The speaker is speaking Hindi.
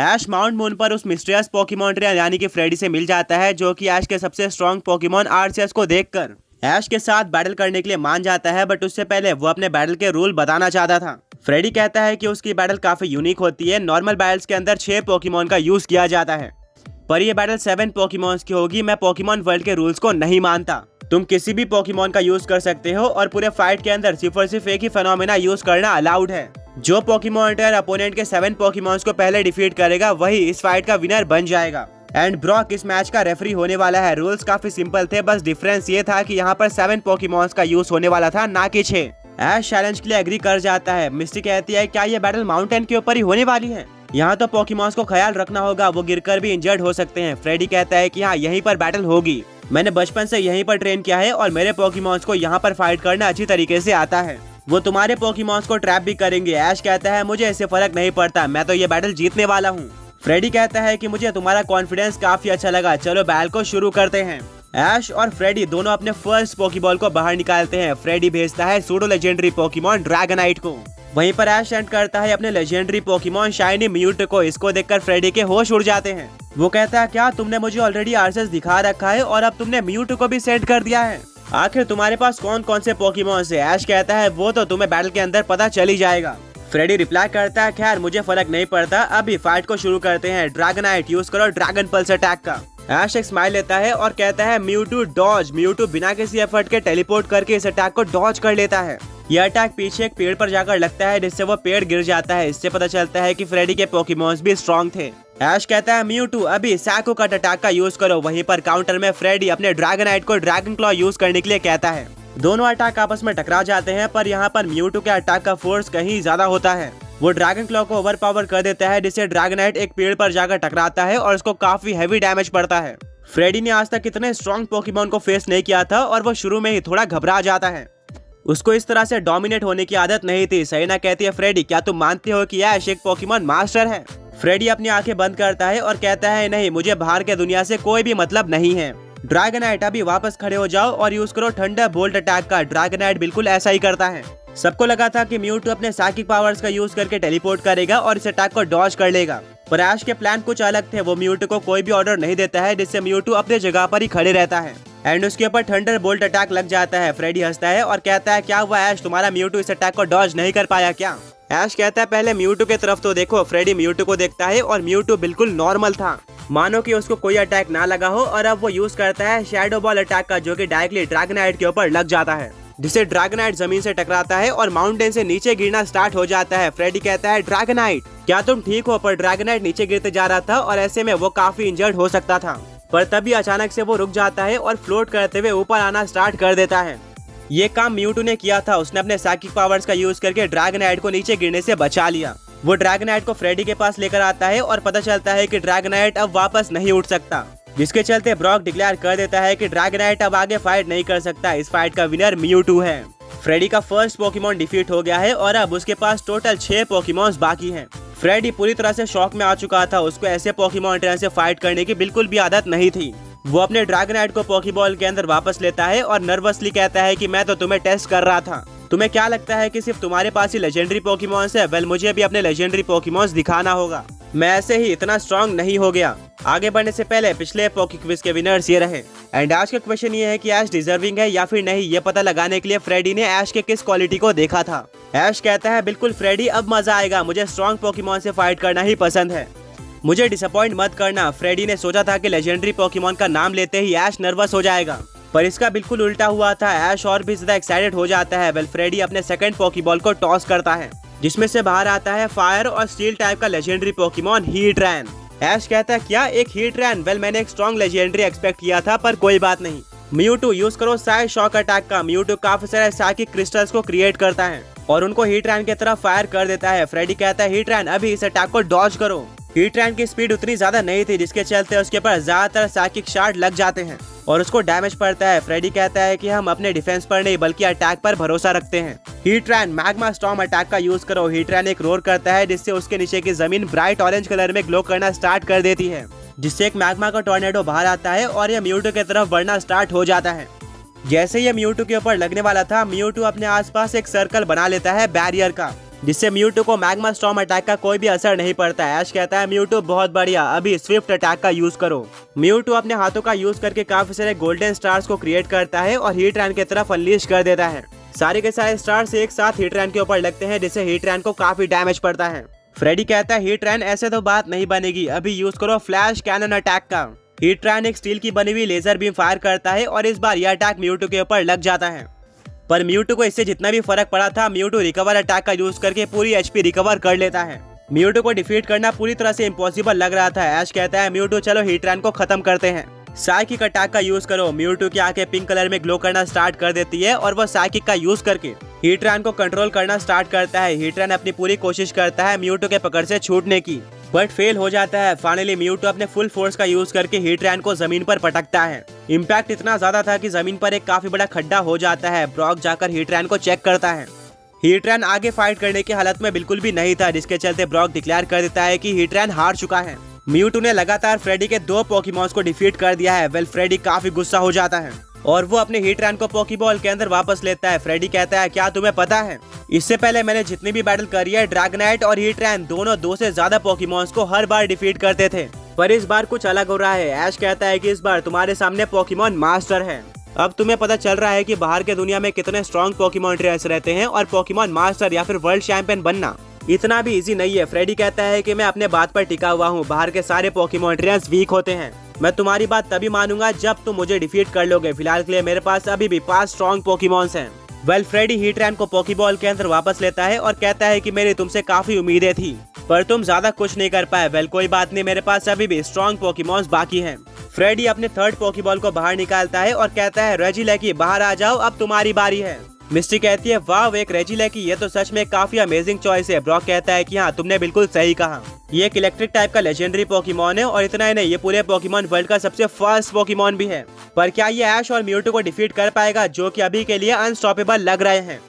ऐश माउंट मून पर उस मिस्टीरियस पोकेमॉन ट्रेनर यानी कि फ्रेडी से मिल जाता है, जो कि ऐश के सबसे स्ट्रॉन्ग पोकेमॉन आर्सियस को देखकर ऐश के साथ बैटल करने के लिए मान जाता है। बट उससे पहले वो अपने बैटल के रूल बताना चाहता था। फ्रेडी कहता है कि उसकी बैटल काफी यूनिक होती है। नॉर्मल बैटल्स के अंदर 6 पोकेमॉन का यूज किया जाता है, पर ये बैटल 7 पोकेमॉन्स की होगी। मैं पोकेमॉन वर्ल्ड के रूल्स को नहीं मानता। तुम किसी भी पोकेमॉन का यूज कर सकते हो और पूरे फाइट के अंदर सिर्फ और सिर्फ एक ही फेनोमेना यूज करना अलाउड है। जो पोकेमॉन ट्रेनर अपोनेंट के 7 पोकेमॉन्स को पहले डिफीट करेगा वही इस फाइट का विनर बन जाएगा। एंड ब्रॉक इस मैच का रेफरी होने वाला है। रूल्स काफी सिंपल थे, बस डिफरेंस ये था कि यहाँ पर 7 पोकेमॉन्स का यूज होने वाला था, ना कि 6। ऐश चैलेंज के लिए एग्री कर जाता है। मिस्टी कहती है क्या ये बैटल माउंटेन के ऊपर ही होने वाली है? यहाँ तो पोकेमॉन्स को ख्याल रखना होगा, वो गिरकर भी इंजर्ड हो सकते हैं। फ्रेडी कहता है कि हाँ, यहीं पर बैटल होगी। मैंने बचपन से यहीं पर ट्रेन किया है और मेरे पोकेमॉन्स को यहाँ पर फाइट करना अच्छी तरीके से आता है। वो तुम्हारे पोकेमॉन्स को ट्रैप भी करेंगे। ऐश कहता है मुझे इससे फर्क नहीं पड़ता, मैं तो ये बैटल जीतने वाला हूँ। फ्रेडी कहता है कि मुझे तुम्हारा कॉन्फिडेंस काफी अच्छा लगा, चलो बैटल को शुरू करते हैं। ऐश और फ्रेडी दोनों अपने फर्स्ट पोकेबॉल को बाहर निकालते हैं। फ्रेडी भेजता है सूडो लेजेंडरी पोकेमॉन ड्रैगनाइट को। वहीं पर ऐश सेंड करता है अपने लेजेंडरी पोकेमॉन शाइनी म्यूट को। इसको देखकर फ्रेडी के होश उड़ जाते हैं। वो कहता है क्या तुमने मुझे ऑलरेडी आर्सेस दिखा रखा है और अब तुमने म्यूट को भी सेंड कर दिया है? आखिर तुम्हारे पास कौन कौन से पोकेमॉन है? ऐश कहता है वो तो तुम्हें बैटल के अंदर पता चल ही जाएगा। फ्रेडी रिप्लाई करता है खैर मुझे फर्क नहीं पड़ता, अभी फाइट को शुरू करते हैं। ड्रैगनाइट यूज करो ड्रैगन पल्स अटैक का। ऐश एक स्माइल लेता है और कहता है म्यूटू डॉज। म्यूटू बिना किसी एफर्ट के टेलीपोर्ट करके इस अटैक को डॉज कर लेता है। यह अटैक पीछे एक पेड़ पर जाकर लगता है, जिससे वो पेड़ गिर जाता है। इससे पता चलता है कि फ्रेडी के पोकेमॉन्स भी स्ट्रॉन्ग थे। ऐश कहता है म्यूटू अभी सैको कट अटैक का यूज करो। वहीं पर काउंटर में फ्रेडी अपने ड्रैगनाइट को ड्रैगन क्लॉ यूज करने के लिए कहता है। दोनों अटैक आपस में टकरा जाते हैं, पर यहाँ पर म्यूटू के अटैक का फोर्स कहीं ज्यादा होता है। वो ड्रैगन क्लॉ को ओवर पावर कर देता है, जिससे ड्रैगनाइट एक पेड़ पर जाकर टकराता है और उसको काफी हैवी डैमेज पड़ता है। फ्रेडी ने आज तक इतने स्ट्रॉन्ग पोकेमॉन को फेस नहीं किया था और वो शुरू में ही थोड़ा घबरा जाता है। उसको इस तरह से डोमिनेट होने की आदत नहीं थी। सैना कहती है फ्रेडी क्या तुम मानते हो कि ऐश एक पोकेमॉन मास्टर है? फ्रेडी अपनी आंखें बंद करता है और कहता है नहीं, मुझे बाहर के दुनिया से कोई भी मतलब नहीं है। ड्रैगनाइट अभी वापस खड़े हो जाओ और यूज करो थंडर बोल्ट अटैक का। ड्रैगनाइट बिल्कुल ऐसा ही करता है। सबको लगा था कि म्यूटू अपने साइकिक पावर्स का यूज करके टेलीपोर्ट करेगा और इस अटैक को डॉज कर लेगा, पर ऐश के प्लान कुछ अलग थे। वो म्यूटू को कोई भी ऑर्डर नहीं देता है, जिससे म्यूटू अपने जगह पर ही खड़े रहता है एंड उसके ऊपर थंडर बोल्ट अटैक लग जाता है। फ्रेडी हंसता है और कहता है क्या हुआ ऐश, तुम्हारा म्यूटू इस अटैक को डॉज नहीं कर पाया क्या? ऐश कहता है पहले म्यूटू की तरफ तो देखो। फ्रेडी म्यूटू को देखता है और म्यूटू बिल्कुल नॉर्मल था, मानो कि उसको कोई अटैक ना लगा हो। और अब वो यूज करता है शैडो बॉल अटैक का, जो कि डायरेक्टली ड्रैगनाइट के ऊपर लग जाता है, जिससे ड्रैगनाइट जमीन से टकराता है और माउंटेन से नीचे गिरना स्टार्ट हो जाता है। फ्रेडी कहता है ड्रैगनाइट क्या तुम ठीक हो? पर ड्रैगनाइट नीचे गिरते जा रहा था और ऐसे में वो काफी इंजर्ड हो सकता था, पर तभी अचानक से वो रुक जाता है और फ्लोट करते हुए ऊपर आना स्टार्ट कर देता है। ये काम म्यूटू ने किया था। उसने अपने साइकिक पावर्स का यूज करके ड्रैगनाइट को नीचे गिरने से बचा लिया। वो ड्रैगनाइट को फ्रेडी के पास लेकर आता है और पता चलता है कि ड्रैगनाइट अब वापस नहीं उठ सकता, जिसके चलते ब्रॉक डिक्लेयर कर देता है कि ड्रैगनाइट अब आगे फाइट नहीं कर सकता। इस फाइट का विनर म्यूटू है। फ्रेडी का फर्स्ट पोकेमॉन डिफीट हो गया है और अब उसके पास टोटल 6 पोकेमॉन्स बाकी हैं। फ्रेडी पूरी तरह से शॉक में आ चुका था। उसको ऐसे पोकेमॉन ट्रेनर से फाइट करने की बिल्कुल भी आदत नहीं थी। वो अपने ड्रैगनाइट को पोकेबॉल के अंदर वापस लेता है और नर्वसली कहता है कि मैं तो तुम्हें टेस्ट कर रहा था। तुम्हें क्या लगता है कि सिर्फ तुम्हारे पास ही लेजेंडरी पोकेमॉन्स है? वेल मुझे भी अपने लेजेंडरी पोकेमॉन्स दिखाना होगा। मैं ऐसे ही इतना स्ट्रॉन्ग नहीं हो गया। आगे बढ़ने से पहले पिछले पोके क्विज के विनर्स ये रहे। एंड आज का क्वेश्चन ये है कि ऐश डिजर्विंग है या फिर नहीं, ये पता लगाने के लिए फ्रेडी ने ऐश के किस क्वालिटी को देखा था। ऐश कहता है बिल्कुल फ्रेडी, अब मजा आएगा, मुझे स्ट्रॉन्ग पोकेमॉन से फाइट करना ही पसंद है, मुझे डिसअपॉइंट मत करना। फ्रेडी ने सोचा था कि लेजेंडरी पोकेमॉन का नाम लेते ही ऐश नर्वस हो जाएगा, पर इसका बिल्कुल उल्टा हुआ था। ऐश और भी ज्यादा एक्साइटेड हो जाता है। वेल फ्रेडी अपने सेकंड पोकेबॉल को टॉस करता है, जिसमें से बाहर आता है फायर और स्टील टाइप का लेजेंडरी पोकेमॉन हीट्रैन। ऐश कहता है क्या एक हीट्रैन? वेल मैंने एक स्ट्रॉन्ग लेजेंडरी एक्सपेक्ट किया था, पर कोई बात नहीं। म्यूटू यूज करो साइड शॉक अटैक का। म्यूटू काफी सारे साइकिक क्रिस्टल्स को क्रिएट करता है और उनको हीट्रैन की तरफ फायर कर देता है। फ्रेडी कहता है हीट्रैन अभी इस अटैक को डॉज करो। हीट्रैन की स्पीड उतनी ज्यादा नहीं थी, जिसके चलते उसके पर ज्यादातर साइकिक शार्ड लग जाते हैं और उसको डैमेज पड़ता है। फ्रेडी कहता है कि हम अपने डिफेंस पर नहीं बल्कि अटैक पर भरोसा रखते हैं। हीट्रैन मैग्मा स्टॉर्म अटैक का यूज करो। हीट्रैन एक रोर करता है, जिससे उसके नीचे की जमीन ब्राइट ऑरेंज कलर में ग्लो करना स्टार्ट कर देती है, जिससे एक मैग्मा का टॉर्नेडो बाहर आता है और यह म्यूटू की तरफ बढ़ना स्टार्ट हो जाता है। जैसे ये म्यूटू के ऊपर लगने वाला था, म्यूटू अपने आसपास एक सर्कल बना लेता है बैरियर का जिससे म्यूटू को मैग्मा स्टॉर्म अटैक का कोई भी असर नहीं पड़ता है। ऐश कहता है म्यूटू बहुत बढ़िया, अभी स्विफ्ट अटैक का यूज करो। म्यूटू अपने हाथों का यूज करके काफी सारे गोल्डन स्टार्स को क्रिएट करता है और हीटरैन की तरफ अनलीश कर देता है। सारे के सारे स्टार्स एक साथ हीटरैन के ऊपर लगते हैं, जिससे हीटरैन को काफी डैमेज पड़ता है। फ्रेडी कहता है हीटरैन ऐसे तो बात नहीं बनेगी, अभी यूज करो फ्लैश कैनन अटैक का। हीटरैन एक स्टील की बनी हुई लेजर बीम फायर करता है और इस बार यह अटैक म्यूटू के ऊपर लग जाता है। पर म्यूटू को इससे जितना भी फर्क पड़ा था, म्यूटू रिकवर अटैक का यूज करके पूरी एचपी रिकवर कर लेता है। म्यूटू को डिफीट करना पूरी तरह से इम्पॉसिबल लग रहा था। ऐश कहता है म्यूटू चलो हीटरैन को खत्म करते हैं। साइकिक अटैक का यूज करो। म्यूटू की आंखें पिंक कलर में ग्लो करना स्टार्ट कर देती है और वह साइकिक का यूज करके हीटरैन को कंट्रोल करना स्टार्ट करता है। हीटरैन अपनी पूरी कोशिश करता है म्यूटू के पकड़ से छूटने की, बट फेल हो जाता है। फाइनली म्यूटू अपने फुल फोर्स का यूज करके हीटरैन को जमीन पर पटकता है। इम्पैक्ट इतना ज्यादा था कि जमीन पर एक काफी बड़ा खड्डा हो जाता है। ब्रॉक जाकर हीटरैन को चेक करता है। हीटरैन आगे फाइट करने की हालत में बिल्कुल भी नहीं था, जिसके चलते ब्रॉक डिक्लेयर कर देता है कि हीटरैन हार चुका है। म्यूटू ने लगातार फ्रेडी के 2 पोकेमॉन्स को डिफीट कर दिया है। वेल फ्रेडी काफी गुस्सा हो जाता है और वो अपने हीटरैन को पोकेबॉल के अंदर वापस लेता है। फ्रेडी कहता है क्या तुम्हें पता है, इससे पहले मैंने जितनी भी बैटल करी है, ड्रैगनाइट और हीटरैन दोनों 2 से ज्यादा पोकेमॉन्स को हर बार डिफीट करते थे, पर इस बार कुछ अलग हो रहा है। ऐश कहता है कि इस बार तुम्हारे सामने पोकेमॉन मास्टर है। अब तुम्हें पता चल रहा है कि बाहर के दुनिया में कितने स्ट्रॉन्ग पोकेमॉन ट्रेनर्स रहते हैं और पोकेमॉन मास्टर या फिर वर्ल्ड चैंपियन बनना इतना भी इजी नहीं है। फ्रेडी कहता है कि मैं अपने बात पर टिका हुआ हूँ, बाहर के सारे पोकेमॉन ट्रेनर्स वीक होते हैं। मैं तुम्हारी बात तभी मानूंगा जब तुम मुझे डिफीट कर लोगे। फिलहाल के लिए मेरे पास अभी भी 5 स्ट्रॉन्ग पोकेमॉन्स हैं। वेल फ्रेडी हीटरैन को पोकेबॉल के अंदर वापस लेता है और कहता है कि मेरी तुमसे काफी उम्मीदें थी, पर तुम ज्यादा कुछ नहीं कर पाए। वेल कोई बात नहीं, मेरे पास अभी भी स्ट्रॉन्ग पोकेमॉन्स बाकी हैं। फ्रेडी अपने 3rd पोकेबॉल को बाहर निकालता है और कहता है रेजिलैकी बाहर आ जाओ, अब तुम्हारी बारी है। मिस्टी कहती है वाह एक रेजिलैकी, ये तो सच में काफी अमेजिंग चॉइस है। ब्रॉक कहता है कि हाँ तुमने बिल्कुल सही कहा, ये एक इलेक्ट्रिक टाइप का लेजेंडरी पोकेमॉन है और इतना ही नहीं, ये पूरे पोकेमॉन वर्ल्ड का सबसे फास्ट पोकेमॉन भी है। पर क्या ये ऐश और म्यूटू को डिफीट कर पाएगा, जो कि अभी के लिए अनस्टॉपेबल लग रहे हैं।